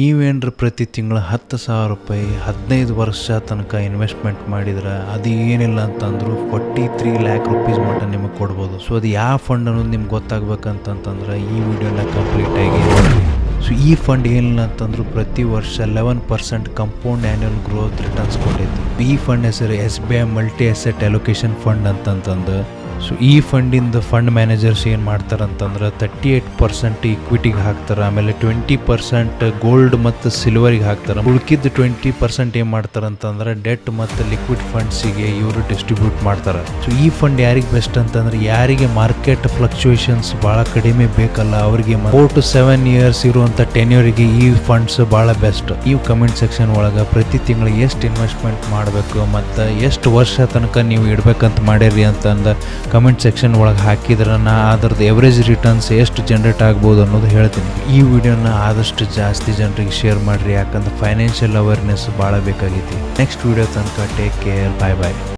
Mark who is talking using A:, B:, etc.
A: ನೀವೇನ್ರ ಪ್ರತಿ ತಿಂಗಳು 10,000 ರೂಪಾಯಿ 15 ವರ್ಷ ತನಕ ಇನ್ವೆಸ್ಟ್ಮೆಂಟ್ ಮಾಡಿದ್ರೆ ಅದು ಏನಿಲ್ಲ ಅಂತಂದ್ರು 43 ಲ್ಯಾಕ್ ರುಪೀಸ್ ಮಟ್ಟ ನಿಮಗೆ ಕೊಡ್ಬೋದು. ಸೊ ಅದು ಯಾವ ಫಂಡ್ ಅನ್ನೋದು ನಿಮ್ಗೆ ಗೊತ್ತಾಗ್ಬೇಕಂತಂದ್ರೆ ಈ ವಿಡಿಯೋನ ಕಂಪ್ಲೀಟಾಗಿ ನೋಡಿ. ಸೊ ಈ ಫಂಡ್ ಏನಿಲ್ಲ ಅಂತಂದ್ರು ಪ್ರತಿ ವರ್ಷ 11% ಕಂಪೌಂಡ್ ಆ್ಯನ್ಯುವಲ್ ಗ್ರೋತ್ ರಿಟರ್ನ್ಸ್ ಕೊಟ್ಟೈತಿ. ಈ ಫಂಡ್ ಹೆಸರು SBI multi asset allocation fund ಅಂತಂತಂದು. ಸೊ ಈ ಫಂಡಿಂದ ಫಂಡ್ ಮ್ಯಾನೇಜರ್ಸ್ ಏನು ಮಾಡ್ತಾರಂತಂದ್ರೆ 38% ಇಕ್ವಿಟಿಗೆ ಹಾಕ್ತಾರೆ, ಆಮೇಲೆ 20% ಗೋಲ್ಡ್ ಮತ್ತು ಸಿಲ್ವರಿಗೆ ಹಾಕ್ತಾರೆ. ಉಳ್ಕಿದ್ದು 20% ಏನು ಮಾಡ್ತಾರಂತಂದ್ರೆ ಡೆಟ್ ಮತ್ತು ಲಿಕ್ವಿಡ್ ಫಂಡ್ಸಿಗೆ ಇವರು ಡಿಸ್ಟ್ರಿಬ್ಯೂಟ್ ಮಾಡ್ತಾರೆ. ಸೊ ಈ ಫಂಡ್ ಯಾರಿಗೆ ಬೆಸ್ಟ್ ಅಂತಂದ್ರೆ ಯಾರಿಗೆ ಮಾರ್ಕೆಟ್ ಫ್ಲಕ್ಚುಯೇಷನ್ಸ್ ಭಾಳ ಕಡಿಮೆ ಬೇಕಲ್ಲ ಅವರಿಗೆ 4 to 7 ಇಯರ್ಸ್ ಇರುವಂಥ ಟೆನ್ಯೂರಿಗೆ ಈ ಫಂಡ್ಸ್ ಭಾಳ ಬೆಸ್ಟ್. ಈ ಕಮೆಂಟ್ ಸೆಕ್ಷನ್ ಒಳಗೆ ಪ್ರತಿ ತಿಂಗಳು ಎಷ್ಟು ಇನ್ವೆಸ್ಟ್ಮೆಂಟ್ ಮಾಡಬೇಕು ಮತ್ತು ಎಷ್ಟು ವರ್ಷ ತನಕ ನೀವು ಇಡಬೇಕಂತ ಮಾಡಿರಿ ಅಂತಂದು ಕಮೆಂಟ್ ಸೆಕ್ಷನ್ ಒಳಗೆ ಹಾಕಿದ್ರೆ ನಾ ಅದರದ್ದು ಎವರೇಜ್ ರಿಟರ್ನ್ಸ್ ಎಷ್ಟು ಜನರೇಟ್ ಆಗ್ಬೋದು ಅನ್ನೋದು ಹೇಳ್ತೀನಿ. ಈ ವಿಡಿಯೋನ ಆದಷ್ಟು ಜಾಸ್ತಿ ಜನರಿಗೆ ಶೇರ್ ಮಾಡಿರಿ, ಯಾಕಂದ್ರೆ ಫೈನಾನ್ಷಿಯಲ್ ಅವೇರ್ನೆಸ್ ಭಾಳ ಬೇಕಾಗೈತಿ. ನೆಕ್ಸ್ಟ್ ವಿಡಿಯೋ ತನಕ ಟೇಕ್ ಕೇರ್, ಬಾಯ್ ಬಾಯ್.